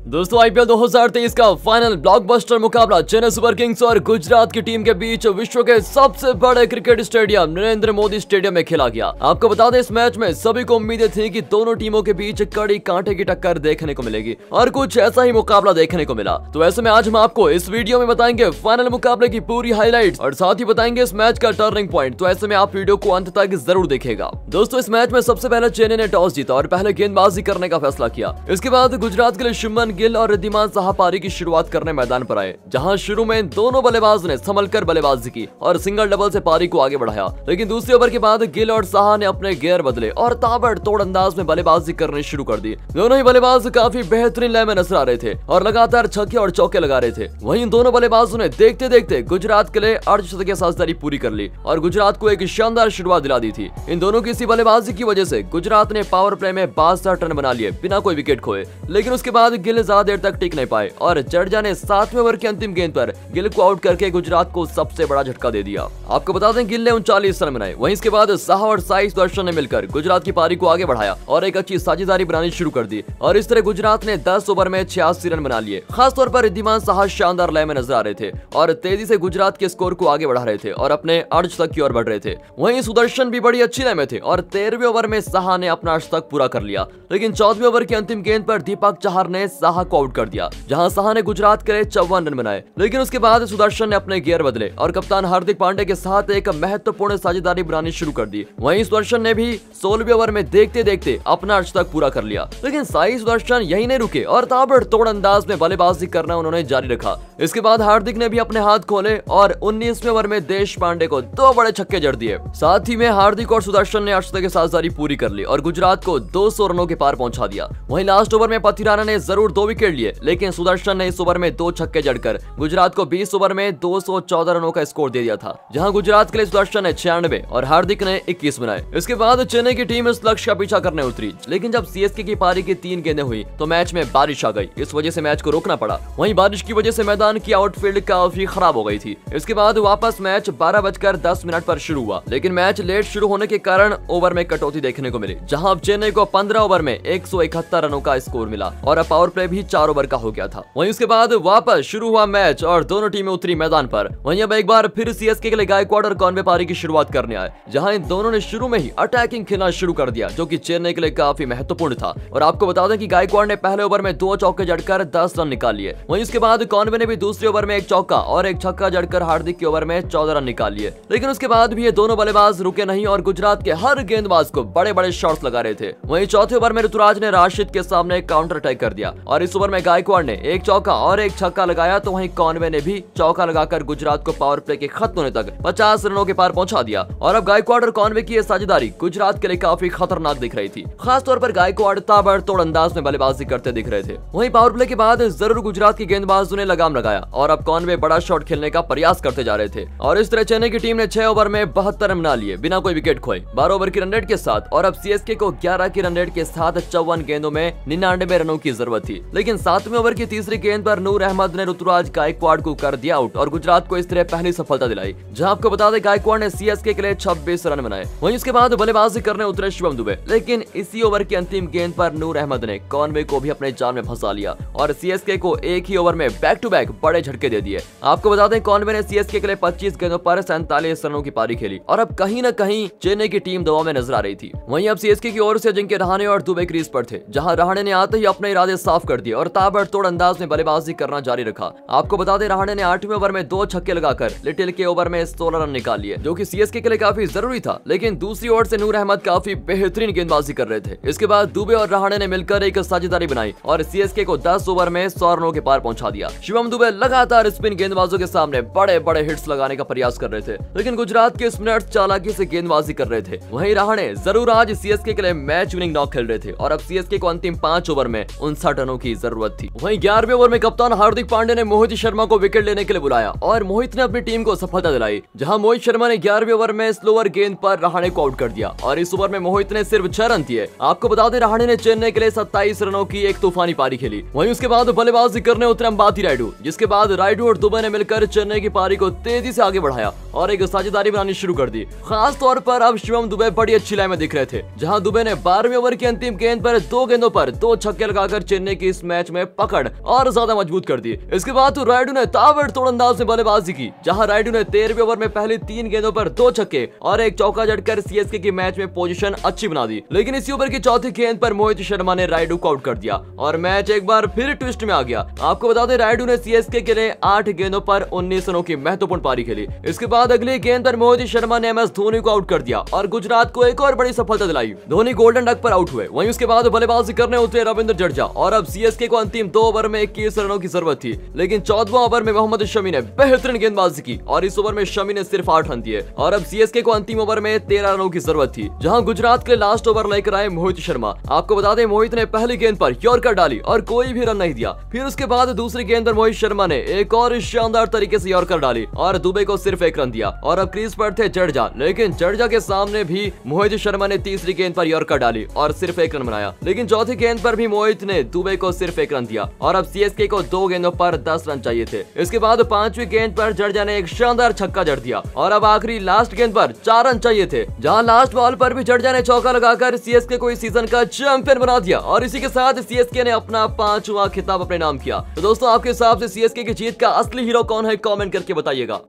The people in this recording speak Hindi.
दोस्तों आईपीएल 2023 का फाइनल ब्लॉकबस्टर मुकाबला चेन्नई सुपर किंग्स और गुजरात की टीम के बीच विश्व के सबसे बड़े cricket stadium Narendra Modi stadium में खेला गया। आपको बता दें इस मैच में सभी को उम्मीदें थी कि दोनों टीमों के बीच कड़ी कांटे की टक्कर देखने को मिलेगी और कुछ ऐसा ही मुकाबला देखने को मिला। तो ऐसे में आज हम आपको इस वीडियो में बताएंगे फाइनल मुकाबले की पूरी हाईलाइट्स और साथ ही बताएंगे इस मैच का टर्निंग पॉइंट। तो ऐसे में आप वीडियो को अंत तक जरूर देखेगा। दोस्तों इस मैच में सबसे पहले चेन्नई ने टॉस जीता और पहले गेंदबाजी करने का फैसला किया। इसके बाद गुजरात के लिए शुभमन गिल और रिद्धिमान साहा पारी की शुरुआत करने मैदान पर आए, जहां शुरू में दोनों बल्लेबाज ने संभलकर बल्लेबाजी की और सिंगल डबल से पारी को आगे बढ़ाया। लेकिन दूसरे ओवर के बाद गिल और साहा ने अपने गियर बदले और ताबड़तोड़ अंदाज में बल्लेबाजी करनी शुरू कर दी। दोनों ही बल्लेबाज काफी बेहतरीन लय में नजर आ रहे थे और लगातार छक्के और चौके लगा रहे थे। वहीं दोनों बल्लेबाजों ने देखते देखते गुजरात के लिए अर्धशतकीय साझेदारी पूरी कर ली और गुजरात को एक शानदार शुरुआत दिला दी थी। इन दोनों की इसी बल्लेबाजी की वजह से गुजरात ने पावर प्ले में 62 रन बना लिए बिना कोई विकेट खोए। लेकिन उसके बाद गिल ज्यादा देर तक टिक नहीं पाए और जडेजा ने 7वें ओवर की अंतिम गेंद पर गिल को आउट करके गुजरात को सबसे बड़ा झटका दे दिया। आपको बता दें गिल ने 39 रन बनाए। वहीं इसके बाद साहा और साई सुदर्शन ने मिलकर गुजरात की पारी को आगे बढ़ाया और एक अच्छी साझेदारी बनानी शुरू कर दी और इस तरह गुजरात ने 10 ओवर में 86 रन बना लिए। खासतौर पर रिद्धिमान साहा शानदार लय में नजर आ रहे थे और तेजी से गुजरात के स्कोर को आगे बढ़ा रहे थे और अपने अर्धशतक की ओर बढ़ रहे थे। वहीं सुदर्शन भी बड़ी अच्छी लय में थे और 13वें ओवर में साहा ने अपना अर्धशतक पूरा कर लिया। लेकिन 14वें ओवर की अंतिम गेंद पर दीपक चाहर ने साहा को आउट कर दिया, जहां साहा ने गुजरात के लिए 54 रन बनाए। लेकिन उसके बाद सुदर्शन ने अपने गियर बदले और कप्तान हार्दिक पांड्या के साथ एक महत्वपूर्ण साझेदारी बनानी शुरू कर दी। वहीं सुदर्शन ने भी 16वें ओवर में देखते देखते अपना अर्धशतक पूरा कर लिया। लेकिन साई सुदर्शन यही नहीं रुके और ताबड़तोड़ अंदाज में बल्लेबाजी करना उन्होंने जारी रखा। इसके बाद हार्दिक ने भी अपने हाथ खोले और 19वें ओवर में देश पांडे को 2 बड़े छक्के जड़ दिए। साथ ही में हार्दिक और सुदर्शन ने अर्धशतक की साझेदारी पूरी कर ली और गुजरात को 200 रनों के पार पहुंचा दिया। वहीं लास्ट ओवर में पथिराना ने जरूर 2 विकेट लिए, लेकिन सुदर्शन ने इस ओवर में 2 छक्के जड़कर गुजरात को 20 ओवर में 214 रनों का स्कोर दे दिया था, जहां गुजरात के लिए सुदर्शन ने 96 और हार्दिक ने 21 बनाए। इसके बाद चेन्नई की टीम इस लक्ष्य का पीछा करने उतरी, लेकिन जब सीएसके की पारी की 3 गेंदें हुई तो मैच में बारिश आ गई। इस वजह से मैच को रोकना पड़ा। वहीं बारिश की वजह से मैदान की आउटफील्ड काफी खराब हो गई थी। इसके बाद वापस मैच 12:10 पर शुरू हुआ, लेकिन मैच लेट शुरू होने के कारण ओवर में कटौती देखने को मिली, जहां अब चेन्नई को 15 ओवर में 171 रनों का स्कोर मिला और अब पावर प्ले भी 4 ओवर का हो गया था। वहीं उसके बाद वापस शुरू हुआ मैच और दोनों टीमें उतरी मैदान पर। वहीं अब एक बार फिर सीएसके के लिए गायकवाड़ और कॉनवे पारी की शुरुआत करने आए, जहां इन दोनों ने शुरू में ही अटैकिंग खेलना शुरू कर दिया, जो कि चेन्नई के लिए काफी महत्वपूर्ण था। और आपको बता दें कि गायकवाड़ ने पहले ओवर में 2 चौके जड़कर 10 रन निकाल लिए। वहीं इसके बाद कॉनवे ने भी दूसरे ओवर में 1 चौका और 1 छक्का जड़कर हार्दिक के ओवर में 14 रन निकाल लिए। लेकिन उसके बाद भी ये दोनों बल्लेबाज रुके नहीं और गुजरात के हर गेंदबाज को बड़े बड़े शॉट्स लगा रहे थे। वहीं चौथे ओवर में ऋतुराज ने राशिद के सामने काउंटर अटैक कर दिया और इस ओवर में गायकवाड़ ने 1 चौका और 1 छक्का लगाया, तो वहीं कॉनवे ने भी चौका लगाकर गुजरात को पावर प्ले के खत्म होने तक 50 रनों के पार पहुंचा दिया। और अब गायकवाड़ और कॉनवे की यह साझेदारी गुजरात के लिए काफी खतरनाक दिख रही थी। खासतौर पर गायकवाड़ ताबड़तोड़ अंदाज में बल्लेबाजी करते दिख रहे थे। वहीं पावर प्ले के बाद जरूर गुजरात की गेंदबाजों ने लगाम लगाया और अब कॉनवे बड़ा शॉट खेलने का प्रयास करते जा रहे थे और इस तरह चेन्नई की टीम ने 6 ओवर में 72 रन बना लिए बिना कोई विकेट खोए 12 ओवर की रन रेट के साथ। और अब सीएसके को 11 की रन रेट के साथ 54 गेंदों में 99 रनों की जरूरत थी। लेकिन 7वें ओवर की तीसरी गेंद पर नूर अहमद ने ऋतुराज गायकवाड़ को कर दिया आउट और गुजरात को इस तरह पहली सफलता दिलाई, जहां आपको बता दें गायकवाड़ ने सीएसके के लिए 26 रन बनाए। वहीं इसके बाद बल्लेबाजी करने उतरे शुभम दुबे, लेकिन इसी ओवर की अंतिम गेंद पर नूर अहमद ने कॉनवे को भी अपने जाल में फंसा लिया और सीएसके को एक ही ओवर में बैक टू बैक बड़े झटके दे दिए। आपको बता दें कॉनवे ने सीएसके के लिए 25 गेंदों पर 47 रनों की पारी खेली और अब कहीं न कहीं चेन्नई की टीम दबाव में नजर आ रही थी। वहीं अब सीएसके की ओर से अजिंक्य रहाणे और दुबे क्रीज पर थे, जहां रहाणे ने आते ही अपने इरादे साफ कर दिए और ताबड़तोड़ अंदाज में बल्लेबाजी करना जारी रखा। आपको बता दें रहाणे ने 8वें ओवर में 2 छक्के लगाकर लिटिल के ओवर में 16 रन निकाल लिए, जो कि सीएसके के लिए काफी जरूरी था। लेकिन दूसरी ओर से नूर अहमद काफी बेहतरीन गेंदबाजी कर रहे थे। इसके बाद दुबे और रहाणे ने मिलकर एक साझेदारी बनाई और सीएसके को 10 ओवर में 100 रनों के पार पहुंचा दिया। शिवम दुबे लगातार स्पिन गेंदबाजों के सामने बड़े बड़े हिट्स लगाने का प्रयास कर रहे थे, लेकिन गुजरात के स्पिनर्स चालाकी से गेंदबाजी कर रहे थे। वहीं रहाणे जरूर आज सीएसके के लिए मैच विनिंग नॉक खेल रहे थे और अब सीएसके को अंतिम 5 ओवर में 59 रनों की जरूरत थी। वहीं 11वें ओवर में कप्तान हार्दिक पांड्या ने मोहित शर्मा को विकेट लेने के लिए बुलाया और मोहित ने अपनी टीम को सफलता दिलाई, जहां मोहित शर्मा ने 11वें ओवर में स्लोअर गेंद पर रहाणे को आउट कर दिया और इस ओवर में मोहित ने सिर्फ 6 रन दिए। आपको बता दें रहाणे ने चेन्नई के लिए 27 रनों की एक तूफानी पारी खेली। वहीं उसके बाद बल्लेबाजी करने उतरे अंबाती रायडू, जिसके बाद रायडू और दुबे ने मिलकर चेन्नई की पारी को तेजी से आगे बढ़ाया और एक साझेदारी बनानी शुरू कर दी। खास तौर पर अब शिवम दुबे बड़ी अच्छी लाइन में दिख रहे थे, जहां दुबे ने 12वें ओवर की अंतिम गेंद पर 2 गेंदों पर 2 छक्के लगाकर चेन्नई की इस मैच में पकड़ और ज्यादा मजबूत कर दी। इसके बाद रायडू ने ताबड़तोड़ अंदाज में बल्लेबाजी की, जहां रायडू ने 13वें ओवर में पहली 3 गेंदों पर 2 छक्के और एक चौका जड़कर सीएसके की मैच में पोजीशन अच्छी बना दी। लेकिन इसी ओवर की चौथी गेंद पर मोहित शर्मा ने रायडू को आउट कर दिया और मैच एक बार फिर ट्विस्ट में आ गया। आपको बता दें, रायडू ने सीएसके के लिए 8 गेंदों पर 19 रनों की महत्वपूर्ण पारी खेली। इसके बाद अगली गेंद पर मोहित शर्मा ने एमएस धोनी को आउट कर दिया और गुजरात को एक और बड़ी सफलता दिलाई। धोनी गोल्डन डक पर आउट हुए। वहीं उसके बाद बल्लेबाजी करने उतरे रविंद्र जडेजा और अब सीएसके को अंतिम 2 ओवर में 21 रनों की जरूरत थी। लेकिन 14वां ओवर में मोहम्मद शमी ने बेहतरीन गेंदबाजी की और इस ओवर में शमी ने सिर्फ 8 रन दिए और अब सीएसके को अंतिम ओवर में 13 रनों की जरूरत थी, जहां गुजरात के लिए लास्ट ओवर लेकर आए मोहित शर्मा। आपको बता दें, मोहित ने पहली गेंद पर यॉर्कर डाली और कोई भी रन नहीं दिया। फिर उसके बाद दूसरी गेंद पर मोहित शर्मा ने एक और शानदार तरीके से यॉर्कर डाली और दुबे को सिर्फ 1 रन दिया और अब क्रीज पर थे जडेजा। लेकिन जडेजा के सामने भी मोहित शर्मा ने तीसरी गेंद पर यॉर्कर डाली और सिर्फ 1 रन बनाया। लेकिन चौथी गेंद पर भी मोहित ने दुबे को सिर्फ 1 रन दिया और अब सीएसके को 2 गेंदों पर 10 रन चाहिए थे। इसके बाद 5वीं गेंद पर जडेजा ने एक शानदार छक्का जड़ दिया और अब आखिरी लास्ट गेंद पर 4 रन चाहिए थे, जहां लास्ट बॉल पर भी जडेजा ने चौका लगाकर सीएसके को इस सीजन का चैंपियन बना दिया और इसी के साथ सीएसके ने अपना 5वां खिताब अपने नाम किया। तो दोस्तों, आपके हिसाब से सीएसके की जीत का असली हीरो कौन है, कमेंट करके बताइएगा।